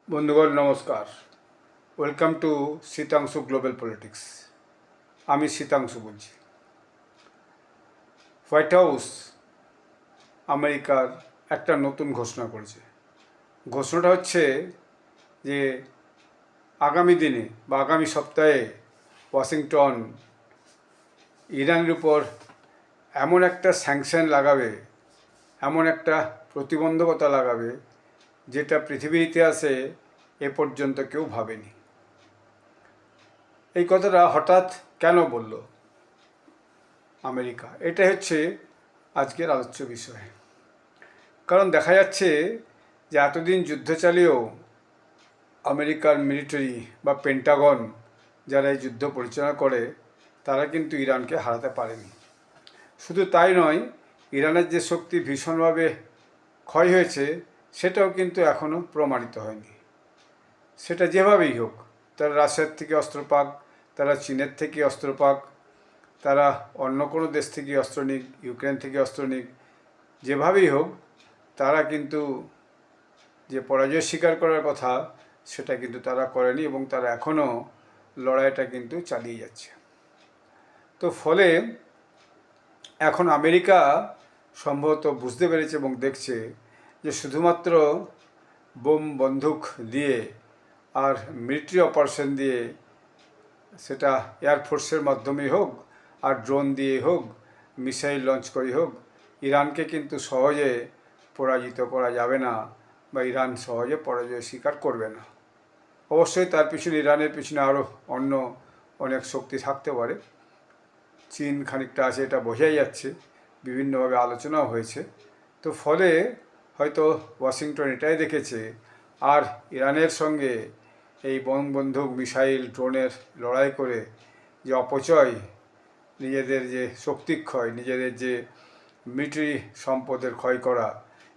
বন্ধুগণ নমস্কার, welcome to Sitanshu global politics. আমি শীতাংশু বলছি। হোয়াইট হাউস আমেরিকার একটা নতুন ঘোষণা করেছে। ঘোষণাটা হচ্ছে যে আগামী দিনে বা আগামী সপ্তাহে ওয়াশিংটন ইরানের উপর এমন একটা স্যাংশন লাগাবে, এমন একটা প্রতিবন্ধকতা লাগাবে যেটা পৃথিবীর ইতিহাসে এ পর্যন্ত কেউ ভাবেনি। এই কথাটা হঠাৎ কেন বলল আমেরিকা? এটাই হচ্ছে আজকের আলোচ্য বিষয়। কারণ দেখা যাচ্ছে যে এতদিন যুদ্ধ চালিয়েও আমেরিকার মিলিটারি বা পেন্টাগন যারা এই যুদ্ধ পরিচালনা করে তারা কিন্তু ইরানকে হারাতে পারেনি। শুধু তাই নয়, ইরানের যে শক্তি ভীষণভাবে ক্ষয় হয়েছে সেটাও কিন্তু এখনও প্রমাণিত হয়নি। সেটা যেভাবেই হোক, তারা রাশিয়ার থেকে অস্ত্র পাক, তারা চীনের থেকে অস্ত্র পাক, তারা অন্য কোনো দেশ থেকে অস্ত্র নিক, ইউক্রেন থেকে অস্ত্র নিক, যেভাবেই হোক তারা কিন্তু যে পরাজয় স্বীকার করার কথা সেটা কিন্তু তারা করেনি এবং তারা এখনও লড়াইটা কিন্তু চালিয়ে যাচ্ছে। তো ফলে এখন আমেরিকা সম্ভবত বুঝতে পেরেছে এবং দেখছে যে শুধুমাত্র বোম বন্দুক দিয়ে আর মিলিটারি অপারেশন দিয়ে, সেটা এয়ারফোর্সের মাধ্যমেই হোক আর ড্রোন দিয়ে হোক, মিসাইল লঞ্চ করে হোক, ইরানকে কিন্তু সহজে পরাজিত করা যাবে না বা ইরান সহজে পরাজয় স্বীকার করবে না। অবশ্যই তার পিছনে, ইরানের পিছনে আরও অন্য অনেক শক্তি থাকতে পারে। চীন খানিকটা আছে, এটা বোঝাই যাচ্ছে, বিভিন্নভাবে আলোচনাও হয়েছে। তো ফলে হয়তো ওয়াশিংটন এটাই দেখেছে আর ইরানের সঙ্গে এই বন্দুক, মিসাইল, ড্রোনের লড়াই করে যে অপচয়, নিজেদের যে শক্তিক্ষয়, নিজেদের যে মিলিটারি সম্পদের ক্ষয় করা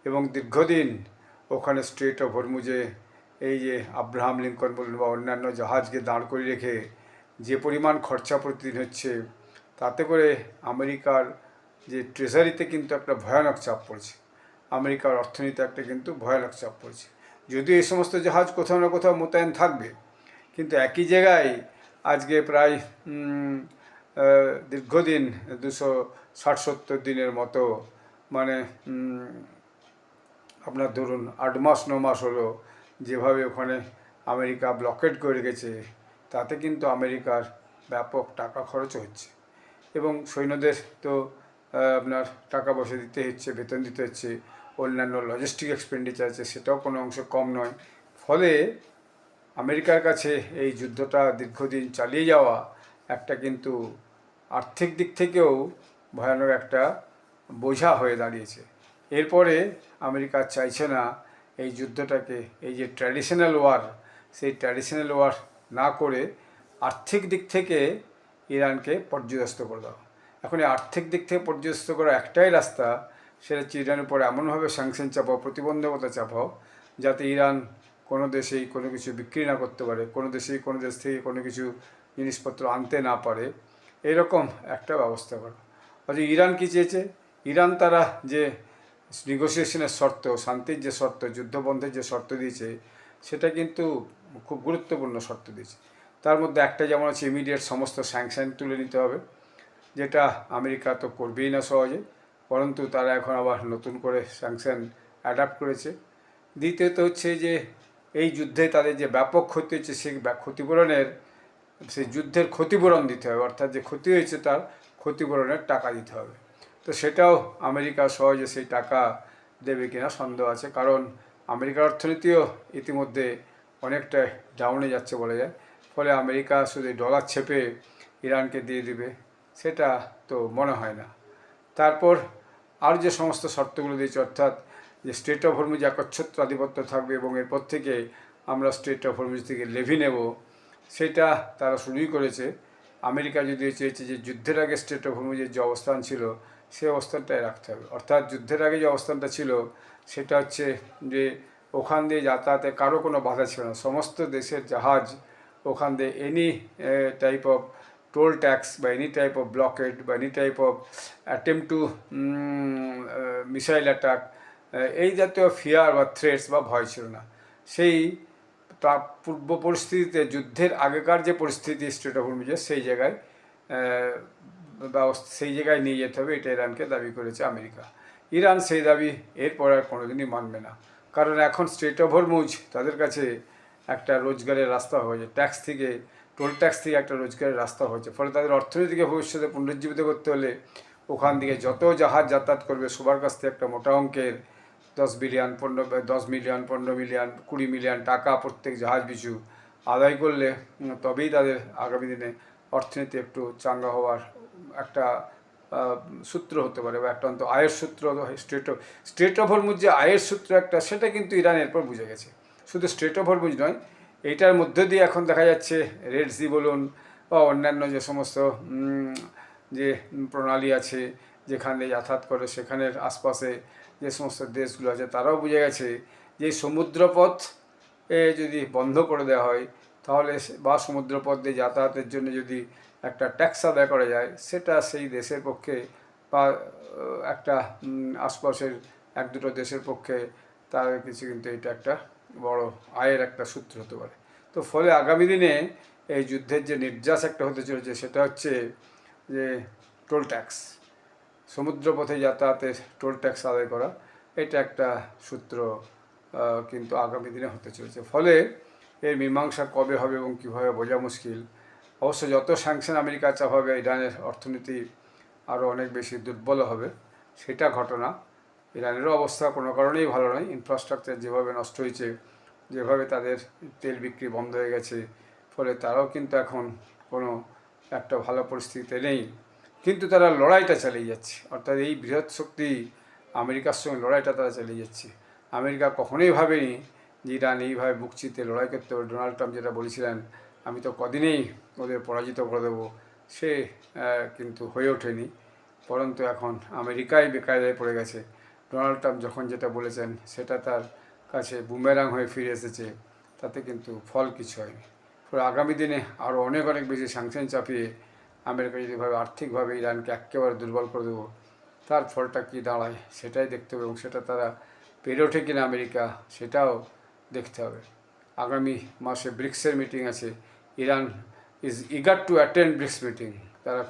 এবং দীর্ঘদিন ওখানে স্ট্রেট অফ হরমুজে এই যে আব্রাহাম লিঙ্কন বলুন বা অন্যান্য জাহাজকে দাঁড় করে রেখে যে পরিমাণ খরচা প্রতিদিন হচ্ছে, তাতে করে আমেরিকার যে ট্রেজারিতে কিন্তু একটা ভয়ানক চাপ পড়ছে, আমেরিকার অর্থনীতিতে একটা কিন্তু ভয়ানক চাপ পড়ছে। যদিও এই সমস্ত জাহাজ কোথাও না কোথাও মোতায়েন থাকবে, কিন্তু একই জায়গায় আজকে প্রায় দীর্ঘদিন 260-70 দিনের মতো, মানে আপনার ধরুন 8-9 মাস হলো যেভাবে ওখানে আমেরিকা ব্লকেড করে রেখেছে, তাতে কিন্তু আমেরিকার ব্যাপক টাকা খরচ হচ্ছে এবং সৈন্যদের তো আপনার টাকা পয়সা দিতে হচ্ছে, বেতন দিতে হচ্ছে, অন্যান্য লজিস্টিক এক্সপেন্ডিচার আছে, সেটাও কোনো অংশ কম নয়। ফলে আমেরিকার কাছে এই যুদ্ধটা দীর্ঘদিন চালিয়ে যাওয়া একটা কিন্তু আর্থিক দিক থেকেও ভয়ানক একটা বোঝা হয়ে দাঁড়িয়েছে। এরপরে আমেরিকা চাইছে না এই যুদ্ধটাকে, এই যে ট্র্যাডিশনাল ওয়ার, সেই ট্র্যাডিশনাল ওয়ার না করে আর্থিক দিক থেকে ইরানকে পর্যদস্ত করে দাও। এখন এই আর্থিক দিক থেকে পর্যদস্ত করার একটাই রাস্তা, সেটা হচ্ছে ইরানের উপর এমনভাবে স্যাংশন চাপাও, প্রতিবন্ধকতা চাপাও, যাতে ইরান কোনো দেশেই কোনো কিছু বিক্রি না করতে পারে, কোনো দেশ থেকে কোনো কিছু জিনিসপত্র আনতে না পারে, এরকম একটা ব্যবস্থা করো। অথচ ইরান কী চেয়েছে? ইরান তারা যে নেগোসিয়েশনের শর্ত, শান্তির যে শর্ত, যুদ্ধবন্ধের যে শর্ত দিয়েছে, সেটা কিন্তু খুব গুরুত্বপূর্ণ শর্ত দিয়েছে। তার মধ্যে একটা যেমন আছে, ইমিডিয়েট সমস্ত স্যাংশন তুলে নিতে হবে, যেটা আমেরিকা তো করবেই না সহজে, পরন্তু তারা এখন আবার নতুন করে স্যাংশন অ্যাডাপ্ট করেছে। দ্বিতীয়ত হচ্ছে যে এই যুদ্ধে তাদের যে ব্যাপক ক্ষতি হচ্ছে, সেই ক্ষতিপূরণের, সেই যুদ্ধের ক্ষতিপূরণ দিতে হবে, অর্থাৎ যে ক্ষতি হয়েছে তার ক্ষতিপূরণের টাকা দিতে হবে। তো সেটাও আমেরিকা সহজে সেই টাকা দেবে কিনা সন্দেহ আছে, কারণ আমেরিকার অর্থনীতিও ইতিমধ্যে অনেকটা ডাউনে যাচ্ছে বলা যায়। ফলে আমেরিকা শুধু ডলার ছেপে ইরানকে দিয়ে দিবে সেটা তো মনে হয় না। তারপর আর যে সমস্ত শর্তগুলো দিয়েছে, অর্থাৎ যে স্টেট অফ হরমুজ একচ্ছত্র আধিপত্য থাকবে এবং এরপর থেকে আমরা স্টেট অফ হরমুজ থেকে লেভি নেব, সেটা তারা শুরুই করেছে। আমেরিকা যদিও চেয়েছে যে যুদ্ধের আগে স্টেট অফ হরমুজের যে অবস্থান ছিল সেই অবস্থানটাই রাখতে হবে, অর্থাৎ যুদ্ধের আগে যে অবস্থানটা ছিল সেটা হচ্ছে যে ওখান দিয়ে যাতায়াতে কারো কোনো বাধা ছিল না, সমস্ত দেশের জাহাজ ওখান দিয়ে any type of toll tax বা এনি টাইপ অফ ব্লকেড বা any type of attempt to missile attack, এই জাতীয় ফিয়ার বা থ্রেটস বা ভয় ছিল না। সেই পূর্ব পরিস্থিতিতে যুদ্ধের আগেকার যে পরিস্থিতি স্ট্রেট অফ হরমুজের সেই জায়গায় নিয়ে যেতে হবে, এটা ইরানকে দাবি করেছে আমেরিকা। ইরান সেই দাবি এরপর আর কোনোদিনই মানবে না, কারণ এখন স্ট্রেট অফ হরমুজ তাদের কাছে একটা রোজগারের রাস্তা হয়েছে, টোল ট্যাক্স থেকে একটা রোজগারের রাস্তা হয়েছে। ফলে তাদের অর্থনীতিকে ভবিষ্যতে পুনরুজ্জীবিত করতে হলে ওখান থেকে যত জাহাজ যাতায়াত করবে সবার কাছ থেকে একটা মোটা অঙ্কের 10 মিলিয়ন 15 মিলিয়ন 20 মিলিয়ন টাকা প্রত্যেক জাহাজ পিছু আদায় করলে তবেই তাদের আগামী দিনে অর্থনীতি একটু চাঙ্গা হওয়ার একটা সূত্র হতে পারে, বা একটা অন্ত আয়ের সূত্র। স্ট্রেট অফ হরমুজ যে আয়ের সূত্র একটা, সেটা কিন্তু ইরান এরপর বুঝে গেছে। শুধু স্ট্রেট অফ হরমুজ নয়, এইটার মধ্যে দিয়ে এখন দেখা যাচ্ছে রেড সি বলুন বা অন্যান্য যে সমস্ত যে প্রণালী আছে যেখানে যাতায়াত করে, সেখানের আশপাশে যে সমস্ত দেশগুলো আছে তারাও বুঝে গেছে যে সমুদ্রপথ যদি বন্ধ করে দেওয়া হয় তাহলে, বা সমুদ্রপথ দিয়ে যাতায়াতের জন্য যদি একটা ট্যাক্স আদায় করা যায়, সেটা সেই দেশের পক্ষে বা একটা আশপাশের 1-2 দেশের পক্ষে তার কিছু কিন্তু এটা একটা বড় আয়ের একটা সূত্র হতে পারে। তো ফলে আগামী দিনে এই যুদ্ধের যে নির্যাস একটা হতে চলেছে সেটা হচ্ছে যে টোল ট্যাক্স, সমুদ্রপথে যাতায়াতের টোল ট্যাক্স আদায় করা, এটা একটা সূত্র কিন্তু আগামী দিনে হতে চলেছে। ফলে এর মীমাংসা কবে হবে এবং কীভাবে বোঝা মুশকিল। অবশ্য যত স্যাংশন আমেরিকা চাপাবে ইরানের অর্থনীতি আরও অনেক বেশি দুর্বল হবে, সেটা ঘটনা। ইরানেরও অবস্থা কোনো কারণেই ভালো নয়। ইনফ্রাস্ট্রাকচার যেভাবে নষ্ট হয়েছে, যেভাবে তাদের তেল বিক্রি বন্ধ হয়ে গেছে, ফলে তারাও কিন্তু এখন কোনো একটা ভালো পরিস্থিতিতে নেই। কিন্তু তারা লড়াইটা চালিয়ে যাচ্ছে, অর্থাৎ এই বৃহৎ শক্তি আমেরিকার সঙ্গে লড়াইটা তারা চালিয়ে যাচ্ছে। আমেরিকা কখনোই ভাবেনি যে ইরান এইভাবে বুক চিতে লড়াই করতে হবে। ডোনাল্ড ট্রাম্প যেটা বলেছিলেন, আমি তো কদিনেই ওদের পরাজিত করে দেবো, সে কিন্তু হয়ে ওঠেনি। পরন্তু এখন আমেরিকাই বেকায়দায় পড়ে গেছে। ডোনাল্ড ট্রাম্প যখন যেটা বলেছেন সেটা তার কাছে বুমেরাং হয়ে ফিরে এসেছে, তাতে কিন্তু ফল কিছু হয়নি। ফলে আগামী দিনে আরও অনেক বেশি স্যাংশন চাপিয়ে আমেরিকা যদি ভাবে আর্থিকভাবে ইরানকে একেবারে দুর্বল করে দেবো, তার ফলটা কী দাঁড়ায় সেটাই দেখতে হবে, এবং সেটা তারা পেরে ওঠে কিনা আমেরিকা সেটাও দেখতে হবে। আগামী মাসে ব্রিক্সের মিটিং আছে। Iran is eager to attend BRICS meeting. তারা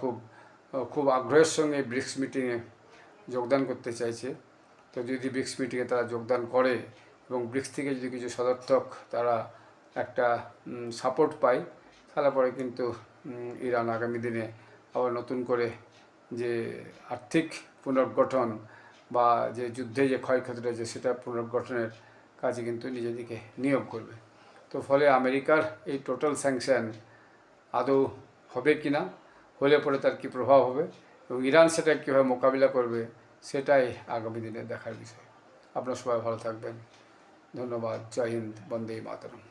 খুব আগ্রহের সঙ্গে ব্রিক্স মিটিংয়ে যোগদান করতে চাইছে। তো যদি ব্রিক্স মিটিংয়ে তারা যোগদান করে এবং ব্রিক্স থেকে যদি কিছু সদর্থক তারা একটা সাপোর্ট পায়, তাহলে পরে কিন্তু ইরান আগামী দিনে আবার নতুন করে যে আর্থিক পুনর্গঠন বা যে যুদ্ধে যে ক্ষয়ক্ষতি রয়েছে সেটা পুনর্গঠনের কাজে কিন্তু নিজেদেরকে নিয়োগ করবে। তো ফলে আমেরিকার এই টোটাল স্যাংশন আদৌ হবে কি না, হলে পরে তার কী প্রভাব হবে এবং ইরান সেটা কীভাবে মোকাবিলা করবে, সেটাই আগামী দিনে দেখার বিষয়। আপনারা সবাই ভালো থাকবেন। ধন্যবাদ। জয় হিন্দ। বন্দে মাতরম।